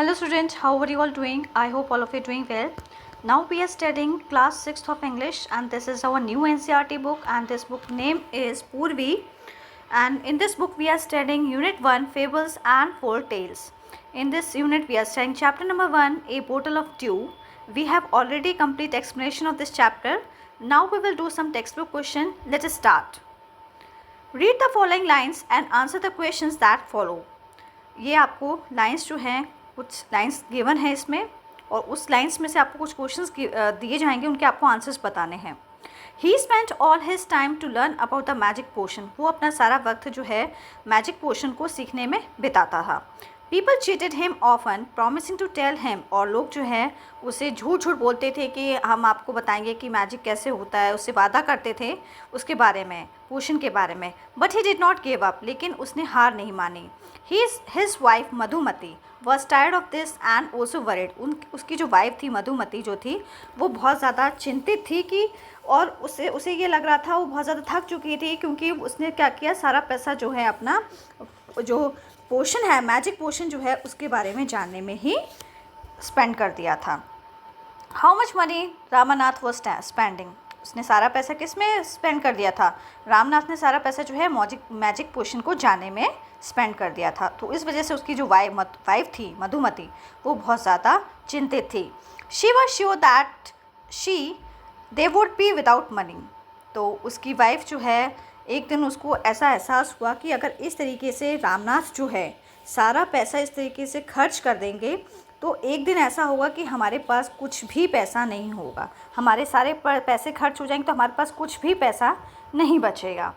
Hello students, how are you all doing? I hope all of you are doing well. Now we are studying class 6th of English and this is our new NCERT book and this book name is Purvi, and in this book we are studying unit 1 fables and folk tales. In this unit we are studying chapter number 1 a bottle of dew. We have already complete explanation of this chapter. Now we will do some textbook question. Let us start. Read the following lines and answer the questions that follow. ये आपको lines जो हैं कुछ lines given है इसमें और उस lines में से आपको कुछ क्वेश्चंस दिए जाएंगे, उनके आपको आंसर्स बताने हैं. He spent all his time to learn about the magic potion. वो अपना सारा वक्त जो है मैजिक पोशन को सीखने में बिताता था. People cheated him often promising to tell him. और लोग जो है उसे झूठ झूठ बोलते थे कि हम आपको बताएंगे कि मैजिक कैसे होता है, उससे वादा करते थे उसके बारे में, पोशन के बारे में. But he did not give up. लेकिन उसने हार नहीं मानी. His wife Madhumati was tired of this and also worried. उसकी जो वाइफ थी मधुमती जो थी वो बहुत ज़्यादा चिंतित थी कि और उसे ये लग रहा था, वो बहुत ज़्यादा थक चुकी थी क्योंकि उसने क्या किया, सारा पैसा जो है अपना जो पोशन है मैजिक पोशन जो है उसके बारे में जानने में ही स्पेंड कर दिया था. How much money Ramanath was spending. उसने सारा पैसा किस में स्पेंड कर दिया था? रामनाथ ने सारा पैसा जो है मैजिक पोशन को जानने में स्पेंड कर दिया था. तो इस वजह से उसकी जो वाइफ थी मधुमती वो बहुत ज़्यादा चिंतित थी. She was sure that they would be without money. तो उसकी वाइफ जो है एक दिन उसको ऐसा एहसास हुआ कि अगर इस तरीके से रामनाथ जो है सारा पैसा इस तरीके से खर्च कर देंगे तो एक दिन ऐसा होगा कि हमारे पास कुछ भी पैसा नहीं होगा. हमारे सारे पैसे खर्च हो जाएंगे तो हमारे पास कुछ भी पैसा नहीं बचेगा.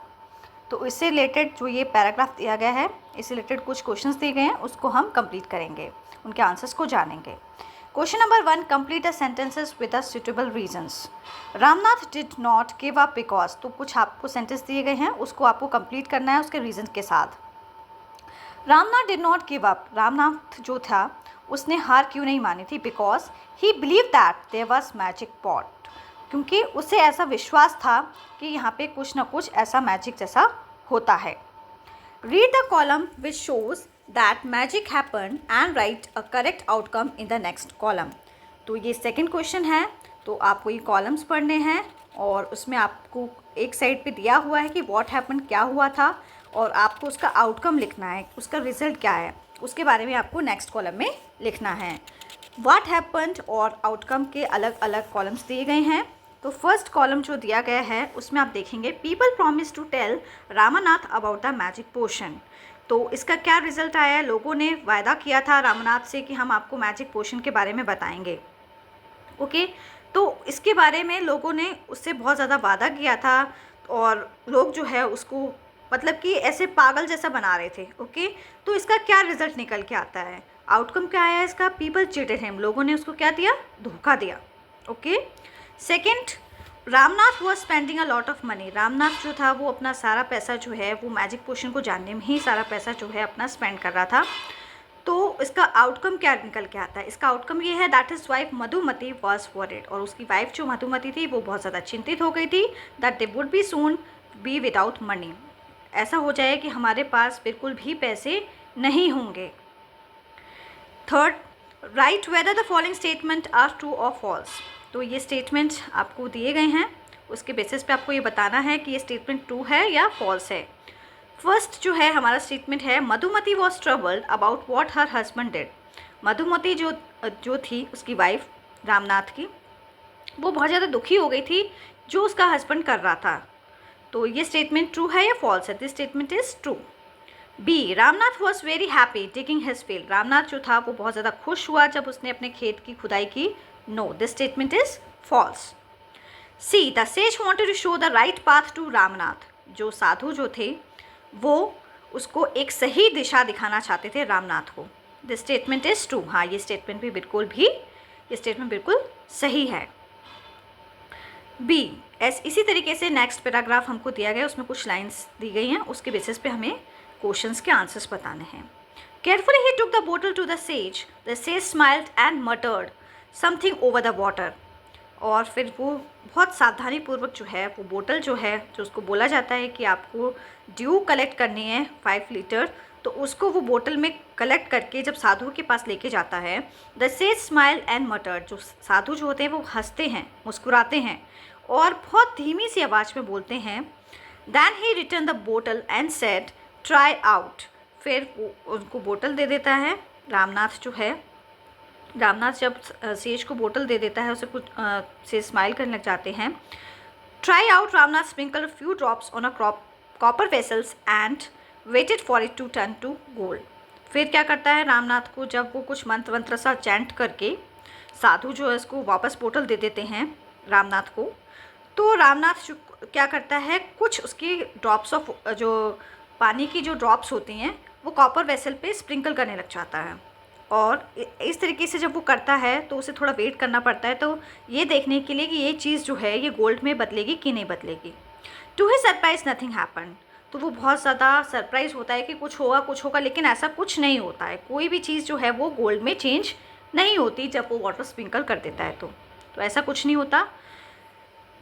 तो इससे रिलेटेड जो ये पैराग्राफ दिया गया है, इससे रिलेटेड कुछ क्वेश्चंस दिए गए हैं, उसको हम कंप्लीट करेंगे, उनके आंसर्स को जानेंगे. Question number 1, complete the sentences with the suitable reasons. Ramnath did not give up because. तो कुछ आपको सेंटेंस दिए गए हैं, उसको आपको कंप्लीट करना है उसके रीजन के साथ. Ramnath did not give up. Ramnath जो था उसने हार क्यों नहीं मानी थी? Because he believe that there was magic pot. क्योंकि उसे ऐसा विश्वास था कि यहाँ पे कुछ ना कुछ ऐसा मैजिक जैसा होता है. Read the column which shows that magic happen and right a correct outcome in the next column. तो ये सेकंड क्वेश्चन है. तो आपको ये कॉलम्स पढ़ने हैं और उसमें आपको एक साइड पे दिया हुआ है कि व्हाट हैपन क्या हुआ था और आपको उसका आउटकम लिखना है, उसका रिजल्ट क्या है, उसके बारे में आपको नेक्स्ट कॉलम में लिखना है. व्हाट हैपन्ड और आउटकम के अलग अलग कॉलम्स दिए गए हैं. तो फर्स्ट कॉलम जो दिया गया है उसमें आप देखेंगे people promise to tell Ramanath about the magic potion. तो इसका क्या रिजल्ट आया है? लोगों ने वायदा किया था रामानाथ से कि हम आपको मैजिक पोशन के बारे में बताएंगे. ओके, तो इसके बारे में लोगों ने उससे बहुत ज़्यादा वादा किया था और लोग जो है उसको मतलब कि ऐसे पागल जैसा बना रहे थे. ओके, तो इसका क्या रिजल्ट निकल के आता है? आउटकम क्या आया इसका? People cheated him. लोगों ने उसको क्या दिया? धोखा दिया. Okay. Second, Ramnath was spending a lot of money. Ramnath जो था वो अपना सारा पैसा जो है वो मैजिक पोशन को जानने में ही सारा पैसा जो है अपना स्पेंड कर रहा था. तो इसका आउटकम क्या निकल के आता है? इसका आउटकम ये है that is wife Madhumati was worried. और उसकी वाइफ जो मधुमती थी वो बहुत ज़्यादा चिंतित हो गई थी that they would be soon be without money. ऐसा हो जाए कि हमारे पास बिल्कुल भी पैसे नहीं होंगे. Third, right whether the following statement are true और फॉल्स. तो ये स्टेटमेंट आपको दिए गए हैं, उसके बेसिस पे आपको ये बताना है कि ये स्टेटमेंट ट्रू है या फॉल्स है. फर्स्ट जो है हमारा स्टेटमेंट है Madhumati was troubled about what her husband did. Madhumati जो थी उसकी वाइफ रामनाथ की, वो बहुत ज़्यादा दुखी हो गई थी जो उसका हस्बैंड कर रहा था. तो ये स्टेटमेंट ट्रू है या फॉल्स है? This statement is true. B, Ramnath was very happy taking his field. Ramnath जो था वो बहुत ज़्यादा खुश हुआ जब उसने अपने खेत की खुदाई की. No, this statement is false. C, the sage wanted to show the right path to Ramnath. जो साधु जो थे वो उसको एक सही दिशा दिखाना चाहते थे रामनाथ को. This statement is true. हाँ, ये स्टेटमेंट बिल्कुल सही है. बी, इसी तरीके से नेक्स्ट पैराग्राफ हमको दिया गया, उसमें कुछ लाइंस दी गई हैं, उसके बेसिस पे हमें क्वेश्चंस के आंसर्स बताने हैं. Carefully he took the bottle to the sage smiled and muttered something over the water. और फिर वो बहुत सावधानीपूर्वक जो है वो बोतल जो है, जो उसको बोला जाता है कि आपको ड्यू कलेक्ट करनी है 5 लीटर, तो उसको वो बोतल में कलेक्ट करके जब साधु के पास लेके जाता है, द सेज स्माइल एंड मटर्ड, जो साधु जो होते हैं वो हंसते हैं, मुस्कुराते हैं और बहुत धीमी सी आवाज़ में बोलते हैं। देन ही रिटर्न द बोतल एंड सेड ट्राई आउट, फिर वो उनको बोतल दे देता है। रामनाथ जो है, रामनाथ जब सेज को बोतल दे देता है, उसे कुछ सेज स्माइल करने लग जाते हैं। Try out, Ramnath sprinkle few drops on a copper vessels and waited for it to turn to gold. फिर क्या करता है रामनाथ को, जब वो कुछ मंत्र वंत्र सा चैंट करके साधु जो है उसको वापस बोतल दे देते हैं रामनाथ को, तो रामनाथ क्या करता है, कुछ उसकी ड्रॉप्स ऑफ जो पानी की जो ड्रॉप्स होती हैं वो कॉपर वेसल पे स्प्रिंकल करने लग जाता है। और इस तरीके से जब वो करता है तो उसे थोड़ा वेट करना पड़ता है, तो ये देखने के लिए कि ये चीज़ जो है ये गोल्ड में बदलेगी कि नहीं बदलेगी। To he surprise nothing happen, तो वो बहुत ज़्यादा सरप्राइज़ होता है कि कुछ होगा, लेकिन ऐसा कुछ नहीं होता है। कोई भी चीज़ जो है वो गोल्ड में चेंज नहीं होती जब वो वाटर स्प्रिंकल कर देता है, तो ऐसा कुछ नहीं होता।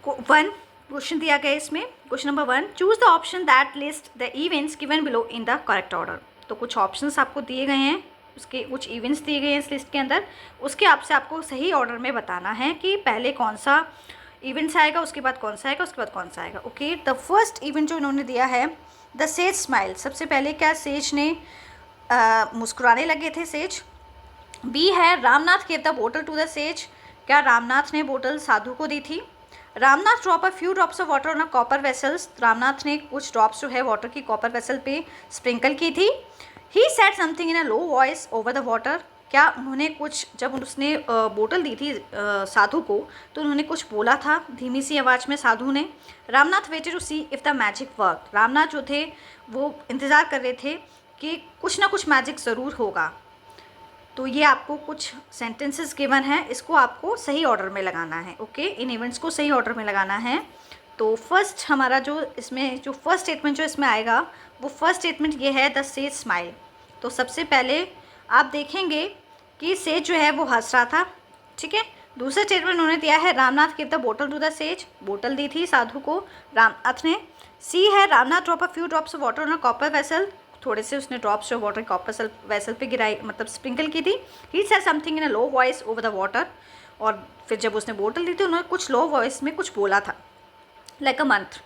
वन क्वेश्चन दिया गया इसमें, question number 1, choose the option that list the events given below in the correct order. तो कुछ ऑप्शंस आपको दिए गए हैं, उसके कुछ इवेंट्स दिए गए हैं इस लिस्ट के अंदर, उसके आपको सही ऑर्डर में बताना है कि पहले कौन सा इवेंट्स आएगा, उसके बाद कौन सा आएगा, उसके बाद कौन सा आएगा। ओके, द फर्स्ट इवेंट जो इन्होंने दिया है, द सेज स्माइल, सबसे पहले क्या सेज ने मुस्कुराने लगे थे सेज। बी है Ramnath gave the bottle to the says, क्या रामनाथ ने बोतल साधु को दी थी। Ramnath drop a few drops of water on a copper vessels, Ramnath ने कुछ ड्रॉप्स जो है वाटर की कॉपर वेसल पे स्प्रिंकल की थी। ही said something in a low voice over the water, क्या उन्होंने कुछ, जब उसने बोतल दी थी साधु को, तो उन्होंने कुछ बोला था धीमी सी आवाज़ में साधु ने। Ramnath waited to see if the magic work, Ramnath जो थे वो इंतज़ार कर रहे थे कि कुछ ना कुछ मैजिक ज़रूर होगा। तो ये आपको कुछ सेंटेंसेस गिवन है, इसको आपको सही ऑर्डर में लगाना है। ओके, इन इवेंट्स को सही ऑर्डर में लगाना है। तो फर्स्ट हमारा जो इसमें जो फर्स्ट स्टेटमेंट जो इसमें आएगा, वो फर्स्ट स्टेटमेंट ये है द सेज स्माइल। तो सबसे पहले आप देखेंगे कि सेज जो है वो हंस रहा था, ठीक है। दूसरा स्टेटमेंट उन्होंने दिया है wave the bottle to the says, बोतल दी थी साधु को रामनाथ ने। सी है Ramnath drop a few drops of water on a copper vessel, थोड़े से उसने ड्रॉप्स जो वाटर कॉपर वेसल पे गिराई, मतलब स्प्रिंकल की थी। ही said something in a low voice over the water, और फिर जब उसने बोतल दी थी उन्होंने कुछ लो वॉइस में कुछ बोला था, like a mantra.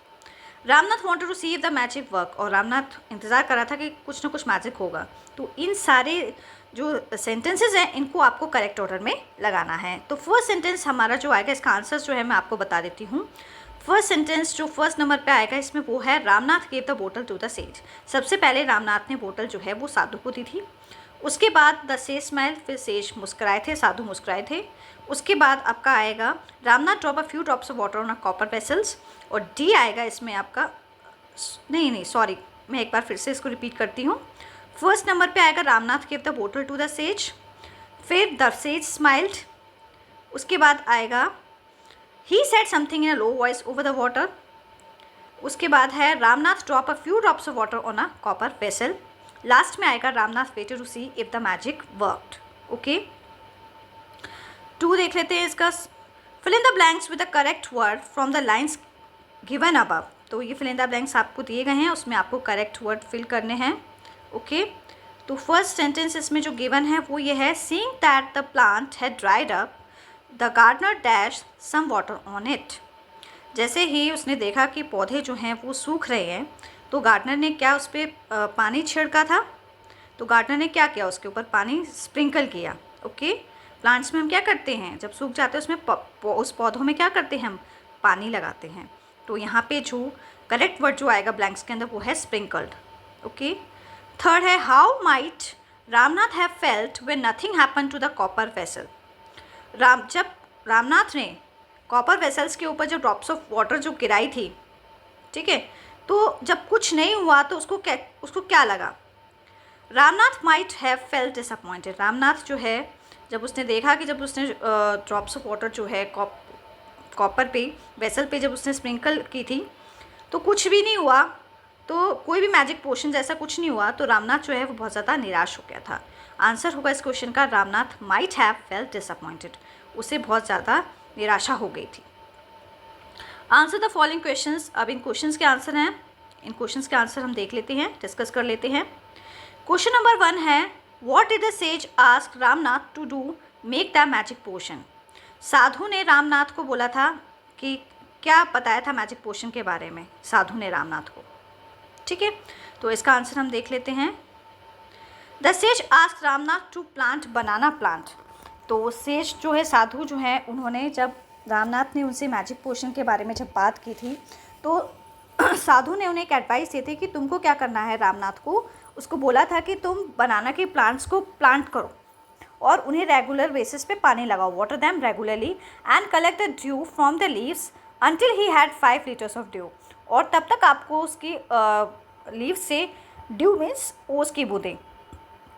Ramnath wanted to see if the magic work, और रामनाथ इंतज़ार कर रहा था कि कुछ ना कुछ मैजिक होगा। तो इन सारे जो सेंटेंसेस हैं इनको आपको करेक्ट ऑर्डर में लगाना है। तो फर्स्ट सेंटेंस हमारा जो आएगा, इसका आंसर जो है मैं आपको बता देती हूँ। फर्स्ट सेंटेंस जो फर्स्ट नंबर पे आएगा इसमें वो है Ramnath gave the bottle to the says. सबसे पहले रामनाथ ने बोतल जो है वो साधु को दी थी। उसके बाद द सेज स्माइल, फिर सेज मुस्कुराए थे, साधु मुस्कुराए थे। उसके बाद आपका आएगा Ramnath drop a few drops of water on a copper vessels, और डी आएगा इसमें आपका, नहीं सॉरी, मैं एक बार फिर से इसको रिपीट करती हूँ। फर्स्ट नंबर पे आएगा Ramnath give the bottle to the sage, फिर द सेज स्माइल्ड, उसके बाद आएगा he said something in a low voice over the water, उसके बाद है Ramnath drop a few drops of water on a copper vessel, last में आएगा Ramnath waited to see if the magic worked. Okay, 2 देख लेते हैं इसका। Fill in the blanks with the correct word from the lines given above. तो ये fill in the blanks आपको दिए गए हैं, उसमें आपको करेक्ट वर्ड फिल करने हैं। ओके, तो फर्स्ट सेंटेंस इसमें जो गिवन है वो ये है, seeing that the plant had dried up the gardener dash some water on it. जैसे ही उसने देखा कि पौधे जो हैं वो सूख रहे हैं, तो गार्डनर ने क्या उस पर पानी छिड़का था। तो गार्डनर ने क्या किया, उसके ऊपर पानी स्प्रिंकल किया। ओके, प्लांट्स में हम क्या करते हैं, जब सूख जाते हैं उसमें उस पौधों में क्या करते हैं, हम पानी लगाते हैं। तो यहाँ पे जो करेक्ट वर्ड जो आएगा ब्लैंक्स के अंदर वो है स्प्रिंकल्ड। ओके, थर्ड है how might Ramnath have felt when nothing happen to the copper vessel. जब रामनाथ ने कॉपर वेसल्स के ऊपर जो ड्रॉप्स ऑफ वाटर जो गिराई थी, ठीक है, तो जब कुछ नहीं हुआ तो उसको क्या लगा। Ramnath might have felt disappointed, Ramnath जो है जब उसने देखा कि जब उसने ड्रॉप्स ऑफ वाटर जो है कॉपर पे वेसल पे जब उसने स्प्रिंकल की थी तो कुछ भी नहीं हुआ, तो कोई भी मैजिक पोशन जैसा कुछ नहीं हुआ, तो रामनाथ जो है वो बहुत ज़्यादा निराश हो गया था। आंसर होगा इस क्वेश्चन का Ramnath might have felt disappointed, उसे बहुत ज़्यादा निराशा हो गई थी। Answer the following questions. अब इन क्वेश्चंस के आंसर हैं, इन क्वेश्चंस के आंसर हम देख लेते हैं, डिस्कस कर लेते हैं। क्वेश्चन नंबर 1 है what did the sage ask Ramnath to do make the magic potion. साधु ने रामनाथ को बोला था कि क्या बताया था मैजिक पोशन के बारे में साधु ने रामनाथ को। ठीक है, तो इसका आंसर हम देख लेते हैं। The sage ask Ramnath to plant banana plant. तो सेज जो है, साधु जो है, उन्होंने जब रामनाथ ने उनसे मैजिक पोशन के बारे में जब बात की थी तो साधु ने उन्हें एक एडवाइस दी थी कि तुमको क्या करना है। रामनाथ को उसको बोला था कि तुम बनाना के प्लांट्स को प्लांट करो और उन्हें रेगुलर बेसिस पे पानी लगाओ, water them regularly and collect the due from the leaves until he had 5 litres of due. और तब तक आपको उसकी लीव्स से, ड्यू मीन्स ओस की बूंदें,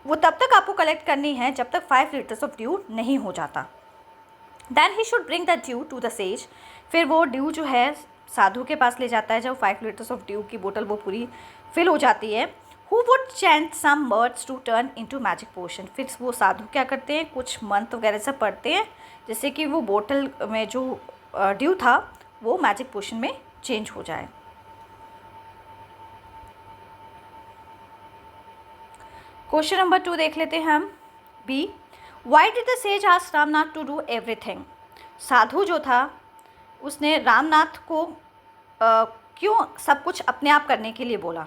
वो तब तक आपको कलेक्ट करनी है जब तक 5 लीटर्स ऑफ ड्यू नहीं हो जाता। Then he should bring the dew to the sage. फिर वो ड्यू जो है साधु के पास ले जाता है। जब 5 लीटर्स ऑफ ड्यू की बोतल वो पूरी फिल हो जाती है, who would chant some words to turn into magic potion. फिर वो साधु क्या करते हैं, कुछ मंत्र वगैरह सब पढ़ते हैं जिससे कि वो बोतल में जो ड्यू था वो मैजिक पोशन में चेंज हो जाए। क्वेश्चन नंबर 2 देख लेते हैं हम। B, why did the sage ask Ramnath to do everything. साधु जो था उसने रामनाथ को क्यों सब कुछ अपने आप करने के लिए बोला।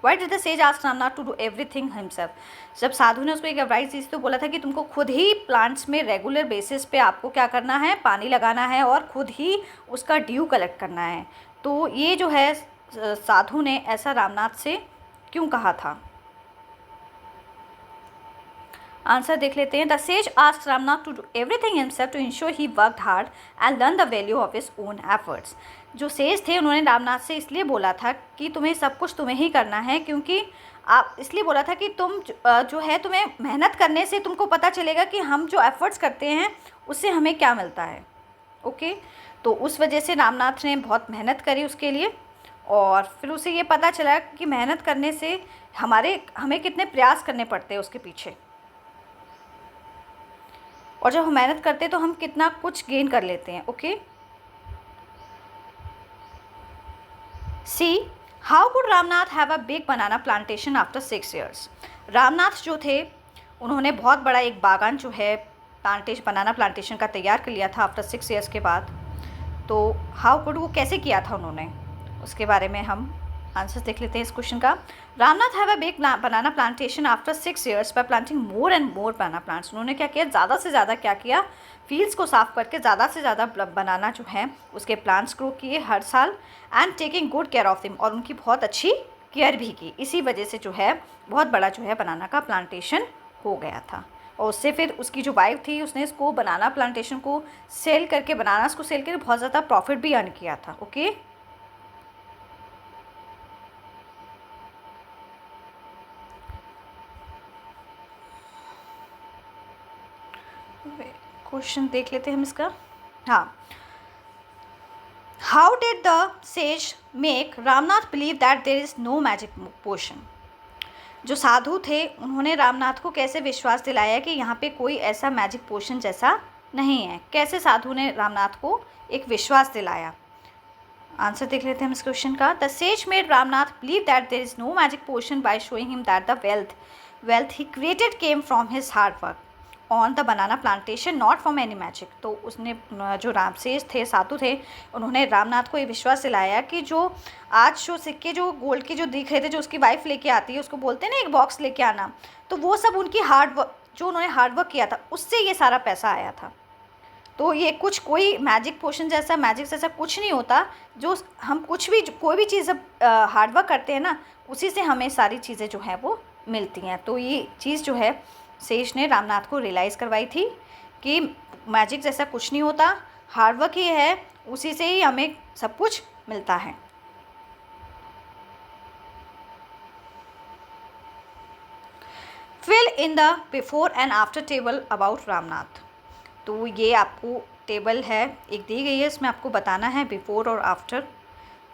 Why did the sage ask Ramnath to do everything himself. जब साधु ने उसको एक एडवाइस दी तो बोला था कि तुमको खुद ही प्लांट्स में रेगुलर बेसिस पे आपको क्या करना है, पानी लगाना है और खुद ही उसका ड्यू कलेक्ट करना है। तो ये जो है साधु ने ऐसा रामनाथ से क्यों कहा था। आंसर देख लेते हैं। The sage asked Ramnath to do everything himself to ensure he worked hard and learn the value of his own efforts. जो सेज थे उन्होंने रामनाथ से इसलिए बोला था कि तुम्हें सब कुछ तुम्हें ही करना है, क्योंकि आप इसलिए बोला था कि तुम जो है तुम्हें मेहनत करने से तुमको पता चलेगा कि हम जो एफर्ट्स करते हैं उससे हमें क्या मिलता है। ओके, तो उस वजह से रामनाथ ने बहुत मेहनत करी उसके लिए और फिर उसे ये पता चला कि मेहनत करने से हमें कितने प्रयास करने पड़ते हैं उसके पीछे, और जब हम मेहनत करते हैं तो हम कितना कुछ गेन कर लेते हैं। Okay, see, how could Ramnath have a big banana plantation after 6 years। Ramnath जो थे उन्होंने बहुत बड़ा एक बागान जो है बनाना प्लांटेशन का तैयार कर लिया था आफ्टर 6 years के बाद। तो हाउ कुड, वो कैसे किया था उन्होंने, उसके बारे में हम आंसर्स देख लेते हैं इस क्वेश्चन का। Ramnath have a big banana plantation after 6 years bye planting more and more banana plants. उन्होंने क्या किया, ज़्यादा से ज़्यादा क्या किया, फील्ड्स को साफ करके ज़्यादा से ज़्यादा बनाना जो है उसके प्लांट्स ग्रो किए हर साल and taking good care of them, और उनकी बहुत अच्छी केयर भी की। इसी वजह से जो है बहुत बड़ा जो है बनाना का प्लांटेशन हो गया था। और उससे फिर उसकी जो वाइफ थी उसने इसको बनाना प्लांटेशन को सेल करके, बनानास को सेल करके बहुत ज़्यादा प्रॉफिट भी अर्न किया था। ओके, क्वेश्चन देख लेते हैं हम इसका। हाँ, how did the sage make Ramnath believe that there is no magic potion. जो साधु थे उन्होंने रामनाथ को कैसे विश्वास दिलाया कि यहाँ पे कोई ऐसा मैजिक पोशन जैसा नहीं है। कैसे साधु ने रामनाथ को एक विश्वास दिलाया। आंसर देख लेते हैं हम इस क्वेश्चन का। The sage made Ramnath believe that there is no magic potion by showing him that the wealth he created came from his hard work on the banana plantation not from any magic. तो उसने जो रामसेज थे, साधु थे, उन्होंने रामनाथ को ये विश्वास दिलाया कि जो आज जो सिक्के जो गोल्ड के जो दिख रहे थे, जो उसकी वाइफ लेके आती है, उसको बोलते हैं ना एक बॉक्स लेके आना, तो वो सब उनकी हार्ड वर्क, जो उन्होंने हार्ड वर्क किया था उससे ये सारा पैसा आया था। तो ये कुछ कोई मैजिक पोशन जैसा, मैजिक जैसा कुछ नहीं होता। जो हम कुछ भी, कोई भी चीज़ हार्ड वर्क करते हैं ना, उसी से हमें सारी चीज़ें जो हैं वो मिलती हैं। तो ये चीज़ जो है सेज ने रामनाथ को रियलाइज़ करवाई थी कि मैजिक जैसा कुछ नहीं होता, हार्ड वर्क ही है, उसी से ही हमें सब कुछ मिलता है। Fill in the before and after table about Ramnath. तो ये आपको टेबल है एक दी गई है, इसमें आपको बताना है बिफोर और आफ्टर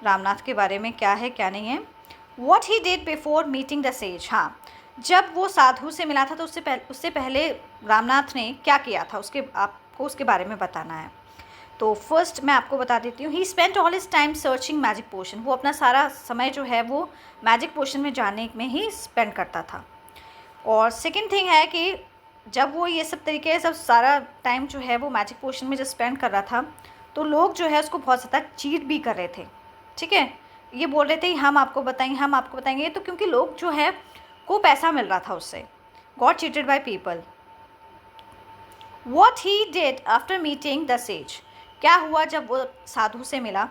रामनाथ के बारे में क्या है क्या नहीं है। What he did before meeting the sage. हाँ, जब वो साधु से मिला था तो उससे पहले रामनाथ ने क्या किया था, आपको उसके बारे में बताना है। तो फर्स्ट मैं आपको बता देती हूँ। He spent all his time searching magic potion. वो अपना सारा समय जो है वो मैजिक पोशन में जाने में ही स्पेंड करता था। और सेकंड थिंग है कि जब वो ये सब तरीके सब सारा टाइम जो है वो मैजिक पोशन में जब स्पेंड कर रहा था, तो लोग जो है उसको बहुत ज़्यादा चीट भी कर रहे थे, ठीक है। ये बोल रहे थे हम आपको बताएंगे, हम आपको बताएंगे, तो क्योंकि लोग जो है को पैसा मिल रहा था उससे। Got cheated by people. What he did after meeting the sage, क्या हुआ जब वो साधु से मिला,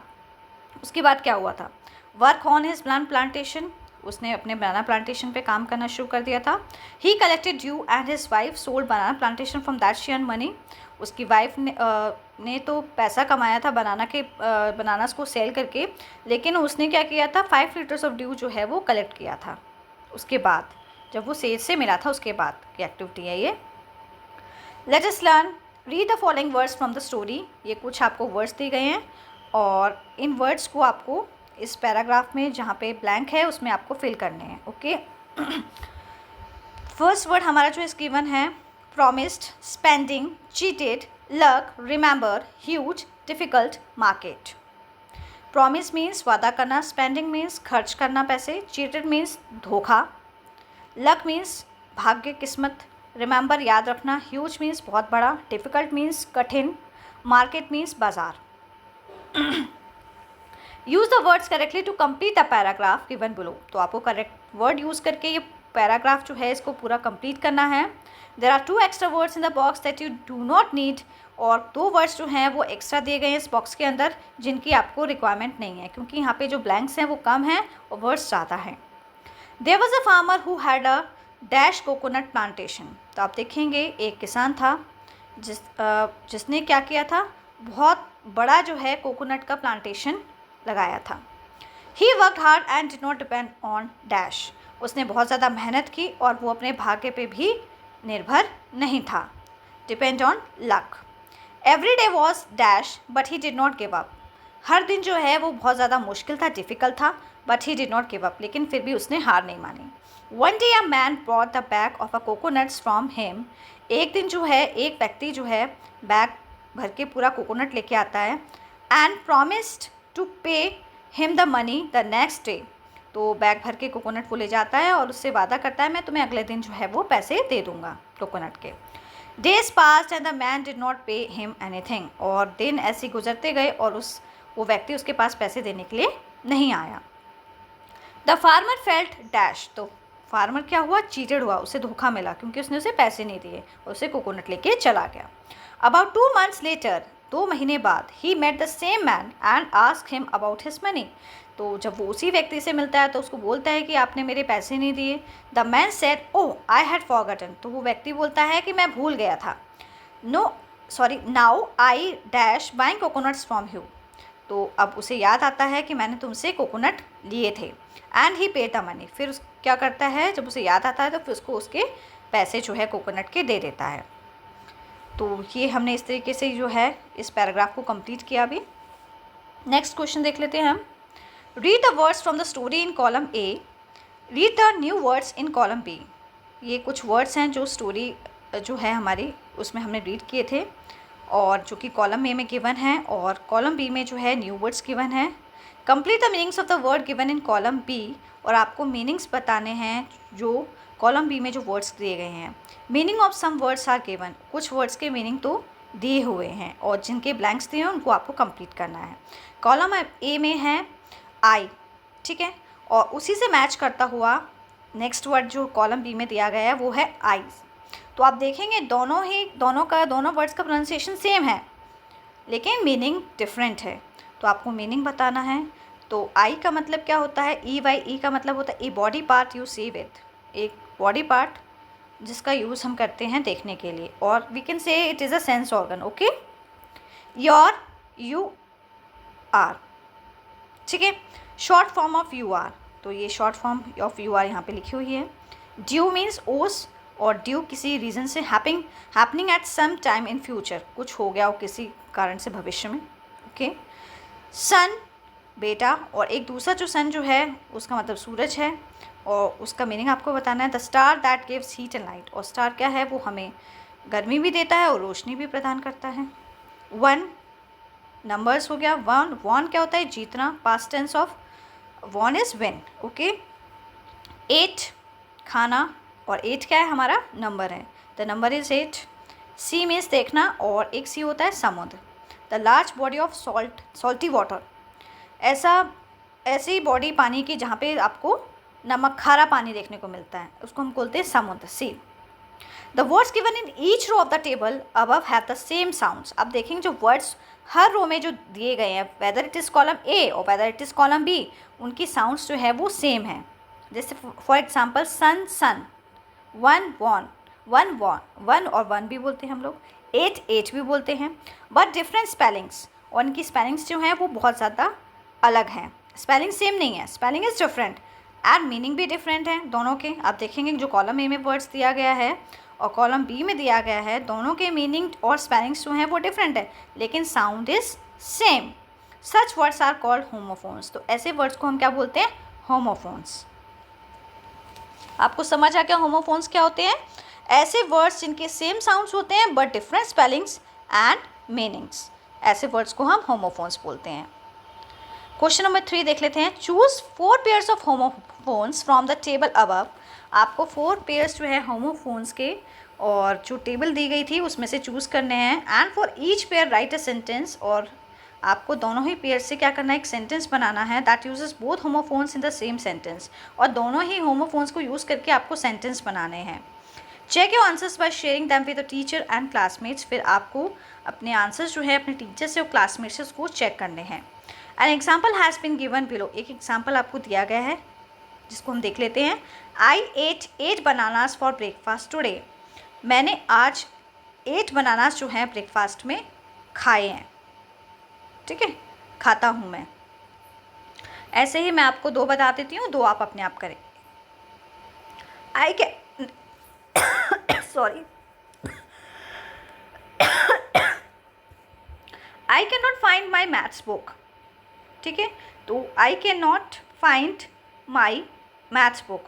उसके बाद क्या हुआ था। वर्क ऑन हिज प्लांटेशन, उसने अपने बनाना प्लांटेशन पे काम करना शुरू कर दिया था। ही collected due and his wife sold banana plantation from that she earn money, उसकी वाइफ ने तो पैसा कमाया था बनानास को सेल करके, लेकिन उसने क्या किया था, 5 लीटर्स ऑफ ड्यू जो है वो कलेक्ट किया था। उसके बाद जब वो सेज से मिला था उसके बाद की एक्टिविटी है ये। Let us learn, read the following words from the story. ये कुछ आपको वर्ड्स दिए गए हैं और इन वर्ड्स को आपको इस पैराग्राफ में जहाँ पे ब्लैंक है उसमें आपको फिल करने हैं, ओके। फर्स्ट वर्ड हमारा जो इस गिवन है, promised, spending, cheated, luck, remember, huge, difficult, market. Promise means वादा करना, स्पेंडिंग मीन्स खर्च करना पैसे, चीटेड मीन्स धोखा, लक मीन्स भाग्य किस्मत, रिमेंबर याद रखना, ह्यूज मीन्स बहुत बड़ा, डिफ़िकल्ट मीन्स कठिन, मार्केट मीन्स बाजार। Use the words correctly to complete the paragraph given below, तो आपको करेक्ट वर्ड यूज़ करके ये पैराग्राफ जो है इसको पूरा कंप्लीट करना है। There are 2 extra words in the box that you do not need, और 2 वर्ड्स जो हैं वो एक्स्ट्रा दिए गए हैं इस बॉक्स के अंदर जिनकी आपको रिक्वायरमेंट नहीं है, क्योंकि यहाँ पे जो ब्लैंक्स हैं वो कम हैं और वर्ड्स ज़्यादा हैं। There was a farmer who had a dash coconut plantation, तो आप देखेंगे एक किसान था जिसने क्या किया था, बहुत बड़ा जो है कोकोनट का प्लांटेशन लगाया था। ही worked hard and did not depend on dash, उसने बहुत ज़्यादा मेहनत की और वो अपने भाग्य पे भी निर्भर नहीं था, depend on luck. Every day was dash but he did not give up, हर दिन जो है वो बहुत ज़्यादा मुश्किल था, डिफ़िकल्ट था, but he did not give up, लेकिन फिर भी उसने हार नहीं मानी। One day a man brought the bag of a coconuts from him, एक दिन जो है एक व्यक्ति जो है बैग भर के पूरा कोकोनट लेके आता है, and promised to pay him the money the next day, तो बैग भर के कोकोनट वो ले जाता है और उससे वादा करता है मैं तुम्हें अगले दिन जो है वो पैसे दे दूंगा कोकोनट के। Days past and the man did not pay him anything, और दिन ऐसे गुजरते गए और वो व्यक्ति उसके पास पैसे देने के लिए नहीं आया। द फार्मर फेल्ट डैश, तो फार्मर क्या हुआ, चीटेड हुआ, उसे धोखा मिला क्योंकि उसने उसे पैसे नहीं दिए और उसे कोकोनट लेके चला गया। अबाउट 2 months लेटर, 2 महीने बाद, he met the same man and ask him about his money, तो जब वो उसी व्यक्ति से मिलता है तो उसको बोलता है कि आपने मेरे पैसे नहीं दिए। The man said oh I had forgotten, तो वो व्यक्ति बोलता है कि मैं भूल गया था। Now I dash buying coconuts from you, तो अब उसे याद आता है कि मैंने तुमसे कोकोनट लिए थे। And he paid the money, फिर क्या करता है, जब उसे याद आता है तो फिर उसको उसके पैसे जो है कोकोनट के दे देता है। तो ये हमने इस तरीके से जो है इस पैराग्राफ को कंप्लीट किया। अभी नेक्स्ट क्वेश्चन देख लेते हैं हम। Read the words from the story in column A, read the new words in column B, ये कुछ वर्ड्स हैं जो स्टोरी जो है हमारी उसमें हमने रीड किए थे और जो कि कॉलम ए में गिवन है, और कॉलम बी में जो है न्यू वर्ड्स गिवन है। Complete the meanings of the word given in column B, और आपको मीनिंग्स बताने हैं जो कॉलम बी में जो वर्ड्स दिए गए हैं। Meaning of some words are given, कुछ वर्ड्स के मीनिंग तो दिए हुए हैं और जिनके ब्लैंक्स दिए हैं उनको आपको कंप्लीट करना है। कॉलम ए में है आई, ठीक है, और उसी से मैच करता हुआ नेक्स्ट वर्ड जो कॉलम बी में दिया गया है वो है आईज। तो आप देखेंगे दोनों वर्ड्स का प्रोनाउंसिएशन सेम है लेकिन मीनिंग डिफरेंट है, तो आपको मीनिंग बताना है। तो आई का मतलब क्या होता है, ई का मतलब होता है a body part you see with, एक बॉडी पार्ट जिसका यूज़ हम करते हैं देखने के लिए, और we can say it is a sense organ, okay. Your, you are, ठीक है, short form of you are, तो ये short form of you are यहाँ पे लिखी हुई है। ड्यू मीन्स ओस, और ड्यू किसी रीज़न से happening at some time in future, कुछ हो गया हो किसी कारण से भविष्य में, ओके। सन, बेटा, और एक दूसरा जो सन जो है उसका मतलब सूरज है और उसका मीनिंग आपको बताना है। The star that gives heat and light, और स्टार क्या है, वो हमें गर्मी भी देता है और रोशनी भी प्रदान करता है। वन, नंबर्स हो गया, वन क्या होता है, जीतना, past tense of won is win, okay. 8, खाना, और 8 क्या है हमारा नंबर है, the number is 8। See means देखना और एक सी होता है समुद्र। The large body of salty water, ऐसी बॉडी पानी की जहाँ पे आपको नमक खारा पानी देखने को मिलता है, उसको हम बोलते हैं समुद्र, sea. The words given in each row of the table above have the same sounds. अब देखेंगे जो वर्ड्स हर रो में जो दिए गए हैं, whether it is column A और whether it is column B, उनकी साउंड्स जो है वो सेम है। जैसे for example son sun, one won, one और वन भी बोलते हैं हम लोग, एट एट भी बोलते हैं, बट डिफरेंट स्पेलिंग्स, और इनकी स्पेलिंग्स जो हैं वो बहुत ज़्यादा अलग हैं। स्पेलिंग सेम नहीं है, spelling is different and meaning भी डिफरेंट है दोनों के। आप देखेंगे जो कॉलम ए में वर्ड्स दिया गया है और कॉलम बी में दिया गया है, दोनों के मीनिंग और स्पेलिंग्स जो हैं वो डिफरेंट है, लेकिन sound is same. Such words are called homophones. तो ऐसे वर्ड्स को हम क्या बोलते हैं, होमोफोन्स। आपको समझ आ गया होमोफोन्स क्या होते हैं, ऐसे वर्ड्स जिनके सेम साउंड्स होते हैं but different spellings and meanings, ऐसे वर्ड्स को हम होमोफोन्स बोलते हैं। क्वेश्चन नंबर 3 देख लेते हैं। Choose 4 pairs of homophones from the table above. आपको 4 पेयर्स जो है होमोफोन्स के और जो टेबल दी गई थी उसमें से चूज़ करने हैं। And for each pair right a sentence, और आपको दोनों ही पेयर से क्या करना है, एक सेंटेंस बनाना है that uses both homophones in the same sentence, और दोनों ही होमोफोन्स को यूज़ करके आपको सेंटेंस बनाने हैं। Check your answers by sharing them with the teacher and classmates. फिर आपको अपने आंसर्स जो है अपने टीचर से और क्लासमेट्स से उसको चेक करने हैं। An example has been given below. एक एग्जाम्पल आपको दिया गया है जिसको हम देख लेते हैं। I ate 8 bananas for breakfast today. मैंने आज 8 बनानास जो हैं ब्रेकफास्ट में खाए हैं, ठीक है, खाता हूँ मैं। ऐसे ही मैं आपको 2 बता देती हूँ, 2 आप अपने आप करें। आई के sorry I can not find my maths book, ठीक है, तो I can not find my maths book.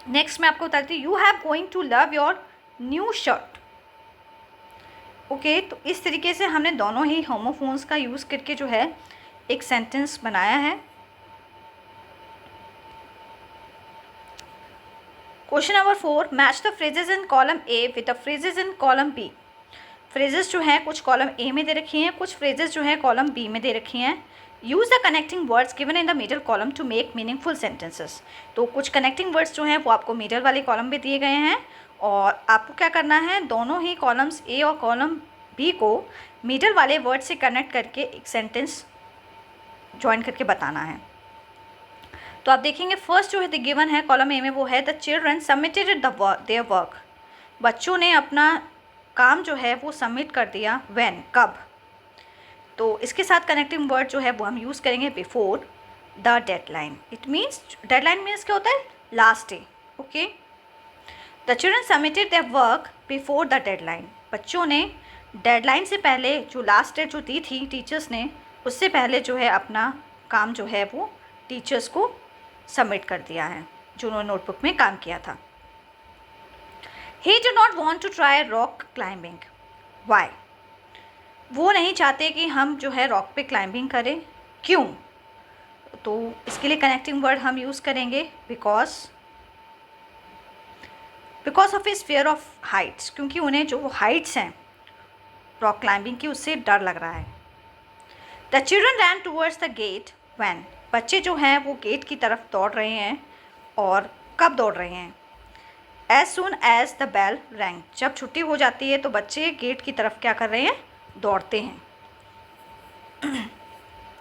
Next मैं आपको बताती हूँ, you have going to love your new shirt. Okay, तो इस तरीके से हमने दोनों ही होमोफोन्स का यूज़ करके जो है एक सेंटेंस बनाया है। Question number 4, match the phrases in column A with the phrases in column B. Phrases जो हैं कुछ कॉलम ए में दे रखी हैं, कुछ फ्रेजेस जो हैं कॉलम बी में दे रखी हैं। Use the connecting words given in the middle column to make meaningful sentences. तो कुछ कनेक्टिंग वर्ड्स जो हैं वो आपको मिडल वाले कॉलम में दिए गए हैं, और आपको क्या करना है, दोनों ही कॉलम्स ए और कॉलम बी को मिडल वाले वर्ड से कनेक्ट करके एक सेंटेंस ज्वाइन करके बताना है। तो आप देखेंगे फर्स्ट जो है गिवन है कॉलम ए में वो है the children submitted their work. बच्चों ने अपना काम जो है वो सबमिट कर दिया। व्हेन, कब। तो इसके साथ कनेक्टिंग वर्ड जो है वो हम यूज़ करेंगे before the deadline. It means, deadline means क्या होता है, last day. Okay, the children submitted their work before the deadline. बच्चों ने डेडलाइन से पहले, जो लास्ट डेट जो दी थी टीचर्स ने, उससे पहले जो है अपना काम जो है वो टीचर्स को सबमिट कर दिया है जो उन्होंने नोटबुक में काम किया था। He did not want to try rock climbing. Why? वो नहीं चाहते कि हम जो है रॉक पे क्लाइंबिंग करें। क्यों? तो इसके लिए कनेक्टिंग वर्ड हम यूज़ करेंगे because of his fear of Heights, क्योंकि उन्हें जो हाइट्स हैं रॉक क्लाइंबिंग की उससे डर लग रहा है। The children rain towards the get when. बच्चे जो हैं वो गेट की तरफ दौड़ रहे हैं, और कब दौड़ रहे हैं, as soon as the bell rang. जब छुट्टी हो जाती है तो बच्चे गेट की तरफ क्या कर रहे हैं, दौड़ते हैं।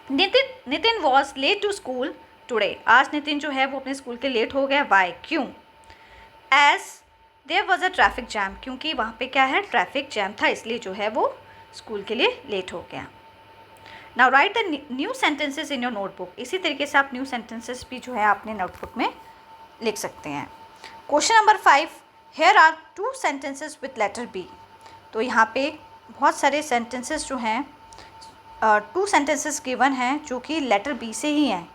Nitin was late to school today. आज नितिन जो है वो अपने स्कूल के लेट हो गया। वाई, क्यों? As there was a traffic jam. क्योंकि वहाँ पे क्या है, ट्रैफिक जैम था, इसलिए जो है वो स्कूल के लिए लेट हो गया। Now right the new sentences in your notebook. इसी तरीके से आप न्यू सेंटेंसेस भी जो है अपने नोटबुक में लिख सकते हैं। Question number 5, here are 2 sentences with letter B. तो यहाँ पे बहुत सारे सेंटेंसेस जो हैं 2 सेंटेंसेस गिवन हैं जो कि लेटर बी से ही हैं।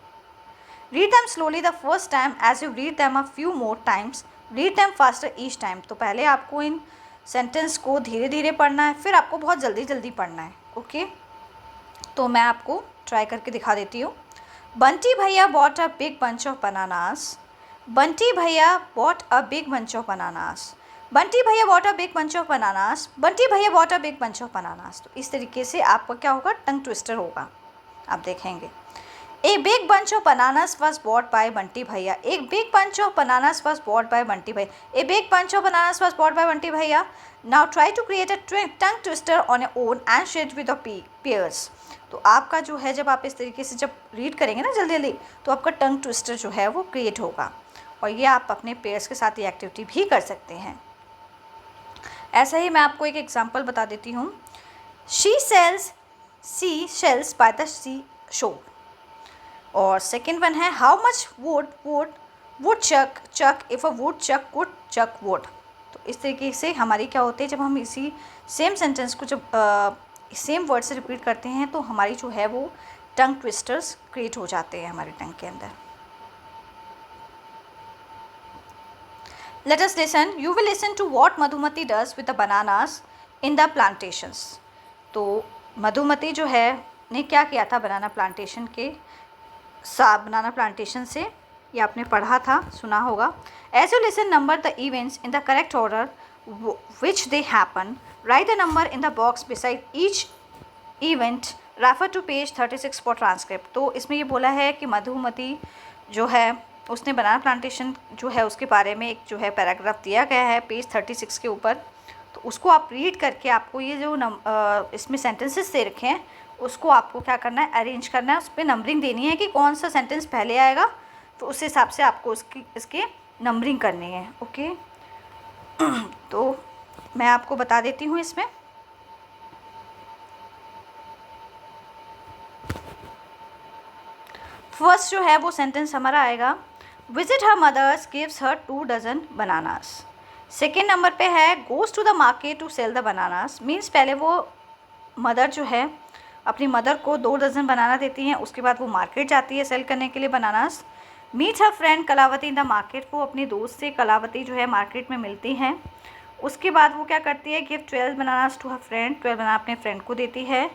Read them slowly the first time as you read them a few more times, read them faster each time. तो पहले आपको इन सेंटेंस को धीरे धीरे पढ़ना है, फिर आपको बहुत जल्दी जल्दी पढ़ना है। ओके, तो मैं आपको ट्राई करके दिखा देती हूँ। बंटी भैया bought a big bunch of bananas. Bunty भैया bought a big bunch of bananas. Bunty भैया bought a big bunch of bananas. Bunty भैया bought a big bunch of bananas. तो इस तरीके से आपका क्या होगा, टंग ट्विस्टर होगा, आप देखेंगे। A big bunch of bananas was bought by Bunty भैया। एक big bunch of bananas was bought by Bunty भैया। A big bunch of bananas was bought by Bunty भैया। Now try to create a tongue twister on a own and share with pairs. तो आपका जो है, जब आप इस तरीके से जब रीड करेंगे ना जल्दी जल्दी, तो आपका टंग ट्विस्टर जो है वो क्रिएट होगा। और ये आप अपने पेयर्स के साथ ये एक्टिविटी भी कर सकते हैं। ऐसा ही मैं आपको एक एग्जांपल बता देती हूँ। She sells sea shells by the sea shore. और सेकेंड वन है, how much wood chuck if a woodchuck could chuck wood. तो इस तरीके से हमारी क्या होती है, जब हम इसी सेम सेंटेंस को जब सेम वर्ड से रिपीट करते हैं तो हमारी जो है वो टंग ट्विस्टर्स क्रिएट हो जाते हैं हमारे टंग के अंदर। Let us listen. You will listen to what Madhumati does with the bananas in the plantations. तो मधुमती जो है ने क्या किया था बनाना प्लांटेशन बनाना प्लांटेशन से, ये आपने पढ़ा था, सुना होगा। As you listen, number the events in the correct order which they happen. Write the number in the box beside each event. Refer to page 36 for transcript. तो इसमें ये बोला है कि मधुमती जो है उसने बनाना प्लांटेशन जो है उसके बारे में एक जो है पैराग्राफ दिया गया है पेज 36 के ऊपर। तो उसको आप रीड करके आपको ये जो इसमें सेंटेंसेस दे रखे हैं उसको आपको क्या करना है, अरेंज करना है, उस पर नंबरिंग देनी है कि कौन सा सेंटेंस पहले आएगा, तो उस हिसाब से आपको इसके नंबरिंग करनी है। ओके तो मैं आपको बता देती हूँ इसमें। फर्स्ट जो है वो सेंटेंस हमारा आएगा, visit her mothers gives her 2 dozen bananas. Second number पे है, goes to the market to sell the bananas. Means पहले वो मदर जो है अपनी मदर को 2 डजन बनाना देती हैं, उसके बाद वो मार्केट जाती है सेल करने के लिए bananas. Meet her friend Kalavati in the market, वो अपनी दोस्त से कलावती जो है मार्केट में मिलती हैं। उसके बाद वो क्या करती है, give 12 bananas to her friend, 12 banana अपने फ्रेंड को देती है।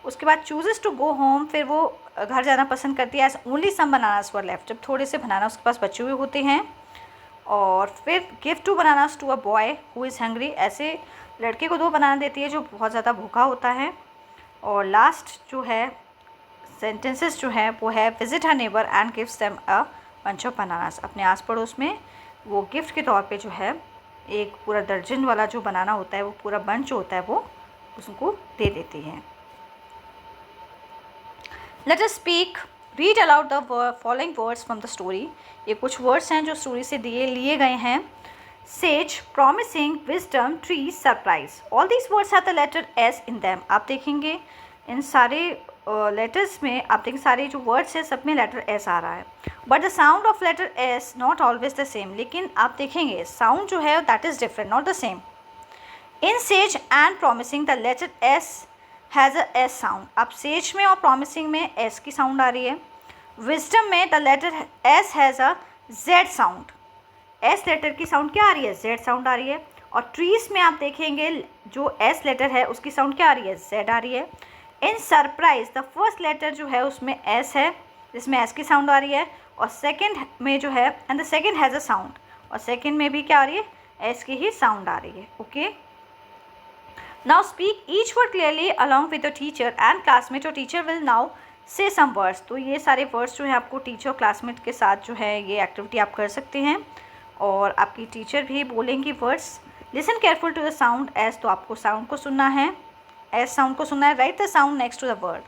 उसके बाद चूजेस टू गो होम, फिर वो घर जाना पसंद करती है। एज ओनली सम बनानास वर लेफ्ट, जब थोड़े से बनाना उसके पास बचे हुए होते हैं। और फिर give 2 bananas to a boy who is hungry, ऐसे लड़के को 2 बनाना देती है जो बहुत ज़्यादा भूखा होता है। और लास्ट जो है सेंटेंसेस जो है वो है, visit her neighbour and gives them a bunch of bananas. अपने आस पड़ोस में वो गिफ्ट के तौर पे जो है एक पूरा दर्जन वाला जो बनाना होता है, वो पूरा बंच होता है, वो उसको दे देती है। Let us speak. Read aloud the following words from the story. ये कुछ वर्ड्स हैं जो स्टोरी से लिए गए हैं। Sage, promising, wisdom, tree, surprise. All these words have the letter S in them. आप देखेंगे इन सारे लेटर्स में, आप देखेंगे सारे जो वर्ड्स हैं सब में लेटर S आ रहा है। But the sound of letter S not always the same. लेकिन आप देखेंगे साउंड जो है that is different, not the same. In sage and promising the letter S has a S sound. अब सेज में और प्रॉमिसिंग में एस की साउंड आ रही है। विजडम में the letter S has a Z sound. S लेटर की साउंड क्या आ रही है, जेड साउंड आ रही है। और ट्रीज में आप देखेंगे जो एस लेटर है उसकी साउंड क्या आ रही है, जेड आ रही है। In surprise the first letter जो है उसमें एस है, जिसमें एस की साउंड आ रही है। और सेकेंड में जो है, and the second has a sound, और सेकेंड में भी क्या आ रही है, एस की ही साउंड आ रही है। Okay Now speak each word clearly along with your teacher and classmate. Your teacher will now say some words. तो ये सारे वर्ड्स जो है आपको टीचर और क्लासमेट के साथ जो है ये एक्टिविटी आप कर सकते हैं, और आपकी टीचर भी बोलेंगी words. Listen careful to the sound S, तो आपको साउंड को सुनना है, एस साउंड को सुनना है। Write the sound next to the word.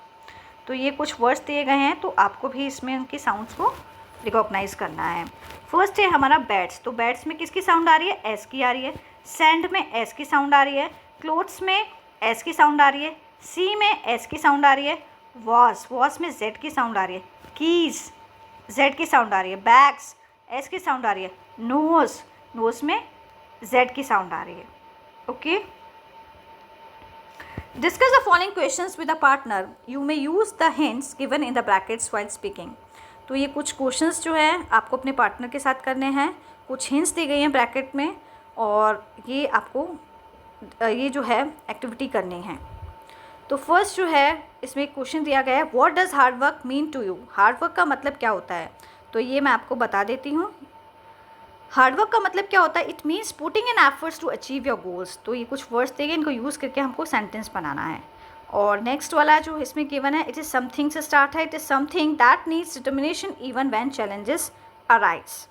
तो ये कुछ वर्ड्स दिए गए हैं, तो आपको भी इसमें उनकी साउंड्स को रिकॉग्नाइज करना है। फर्स्ट है हमारा बैट्स। तो बैट्स में किसकी साउंड आ रही है, एस की आ रही है। सैंड में एस की साउंड आ रही है। क्लोथ्स में एस की साउंड आ रही है। सी में एस की साउंड आ रही है। वॉस में जेड की साउंड आ रही है। कीज जेड की साउंड आ रही है। बैग्स एस की साउंड आ रही है। नोज में जेड की साउंड आ रही है। Okay discuss the following questions with a partner, you may use the hints given in the brackets while speaking. तो ये कुछ क्वेश्चंस जो है आपको अपने पार्टनर के साथ करने हैं, कुछ हिंट्स दी गई हैं ब्रैकेट में, और ये आपको ये जो है एक्टिविटी करनी है। तो फर्स्ट जो है इसमें एक क्वेश्चन दिया गया है, what does hard work mean to you. Hard work का मतलब क्या होता है, तो ये मैं आपको बता देती हूँ। हार्डवर्क का मतलब क्या होता है? It means putting in efforts to achieve your goals. तो ये कुछ वर्ड्स देंगे, इनको यूज़ करके हमको सेंटेंस बनाना है। और नेक्स्ट वाला जो इसमें गिवन है, इट इज़ समथिंग से स्टार्ट है। It is something that needs determination even when challenges arise.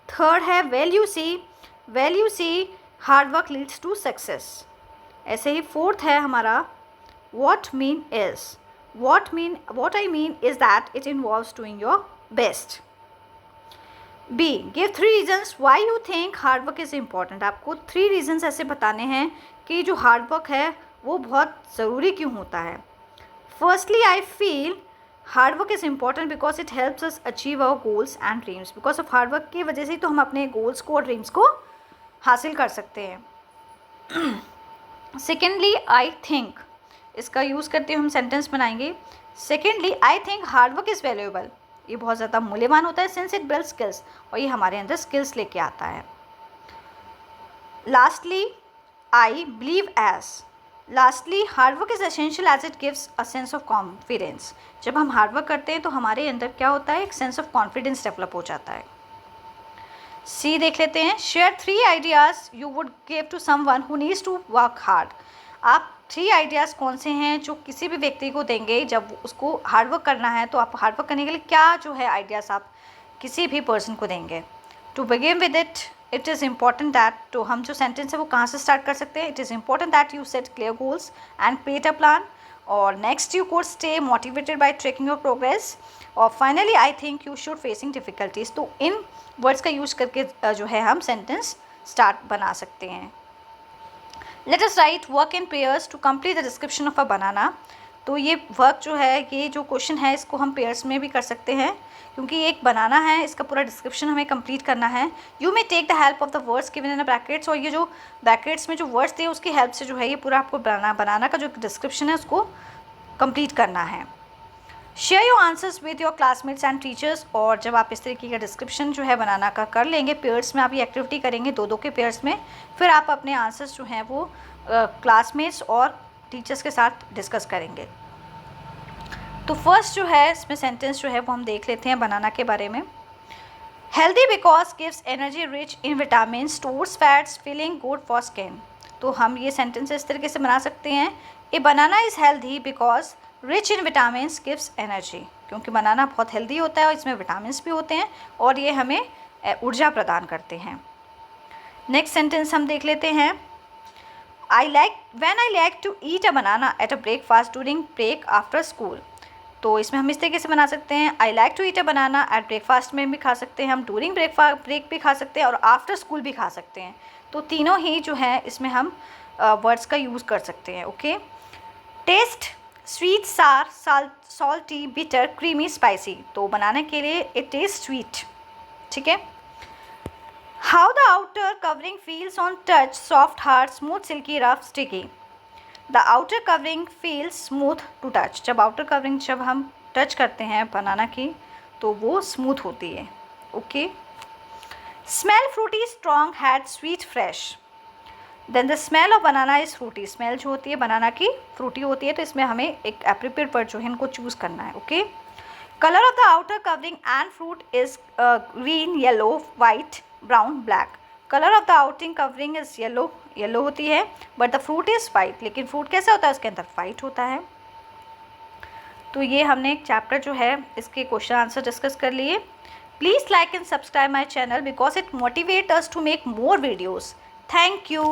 Third है value see hard work leads to success. ऐसे ही फोर्थ है हमारा what I mean is that it involves doing your best. B, give 3 reasons why you think hard work is important. आपको 3 reasons ऐसे बताने हैं कि जो हार्ड वर्क है वो बहुत ज़रूरी क्यों होता है। Firstly, I feel hard work is important because it helps us achieve our goals and dreams. Because of hard work की वजह से तो हम अपने goals को और dreams को हासिल कर सकते हैं। Secondly, I think, इसका यूज़ करते हुए हम सेंटेंस बनाएंगे। Secondly, I think hard work is valuable. ये बहुत ज़्यादा मूल्यवान होता है सिंस इट बिल्ड स्किल्स, और ये हमारे अंदर स्किल्स लेके आता है। Lastly, I believe lastly hard work is essential as it gives a sense of confidence. जब हम हार्ड वर्क करते हैं तो हमारे अंदर क्या होता है? एक सेंस ऑफ कॉन्फिडेंस डेवलप हो जाता है। सी देख लेते हैं। Share 3 ideas you would give to someone who needs to work hard. आप 3 आइडियाज़ कौन से हैं जो किसी भी व्यक्ति को देंगे जब उसको हार्डवर्क करना है? तो आप हार्डवर्क करने के लिए क्या जो है आइडियाज़ आप किसी भी पर्सन को देंगे? To begin with it is important that, तो हम जो सेंटेंस है वो कहाँ से स्टार्ट कर सकते हैं? It is important that you set clear goals and create a plan. और next, you could stay motivated by tracking your progress. और finally, I think you should facing difficulties. तो इन वर्ड्स का यूज करके जो है हम सेंटेंस स्टार्ट बना सकते हैं। Let us write work in pairs to complete the description of a banana. तो ये वर्क जो है, ये जो क्वेश्चन है, इसको हम पेयर्स में भी कर सकते हैं क्योंकि ये एक बनाना है, इसका पूरा डिस्क्रिप्शन हमें कंप्लीट करना है। You may take the help of the words given in brackets. और ये जो ब्रैकेट्स में जो वर्ड्स थे उसकी हेल्प से जो है ये पूरा आपको बनाना का जो डिस्क्रिप्शन है उसको कंप्लीट करना है। Share your answers with your classmates and teachers. और जब आप इस तरीके का डिस्क्रिप्शन जो है बनाना का कर लेंगे, पेयर्स में आप ये एक्टिविटी करेंगे 2-2 के पेयर्स में, फिर आप अपने आंसर्स जो हैं वो क्लासमेट्स और टीचर्स के साथ डिस्कस करेंगे। तो फर्स्ट जो है इसमें सेंटेंस जो है वो हम देख लेते हैं बनाना के बारे में। Healthy because gives energy rich in vitamin, stores fats, feeling good for skin. तो हम ये सेंटेंस इस तरीके से बना सकते हैं। A banana is healthy because rich in vitamin gives energy. क्योंकि बनाना बहुत हेल्दी होता है और इसमें विटामिन भी होते हैं और ये हमें ऊर्जा प्रदान करते हैं। नेक्स्ट सेंटेंस हम देख लेते हैं। When I like to eat a banana at a breakfast during break after school। तो इसमें हम इस तरीके से बना सकते हैं। I like to eat a banana at breakfast में भी खा सकते हैं हम, डूरिंग ब्रेक भी खा सकते हैं और आफ्टर स्कूल भी खा सकते हैं। तो तीनों ही जो है इसमें हम वर्ड्स का यूज़ कर सकते हैं। Okay. Taste sweet, sour, salty, bitter, creamy, spicy. तो बनाने के लिए इट टेस्ट स्वीट। ठीक है। How the outer covering feels on touch, soft, hard, smooth, silky, rough, sticky. The outer covering feels smooth to touch. जब outer covering जब हम touch करते हैं बनाना की तो वो स्मूथ होती है। Okay. Smell fruity, strong, had, sweet, fresh. Then the smell of banana is fruity. Smell जो होती है बनाना की फ्रूटी होती है, तो इसमें हमें एक एप्रोप्रिएट वर्ड जो है इनको चूज़ करना है। Okay. Colour of the outer covering and fruit is green, yellow, white, brown, black. Colour of the outing covering is yellow होती है, but the fruit is white. लेकिन फ्रूट कैसा होता है? उसके अंदर वाइट होता है। तो ये हमने एक चैप्टर जो है इसके क्वेश्चन आंसर डिस्कस कर लिए। Please like and subscribe my channel because it motivate us to make more videos. Thank you.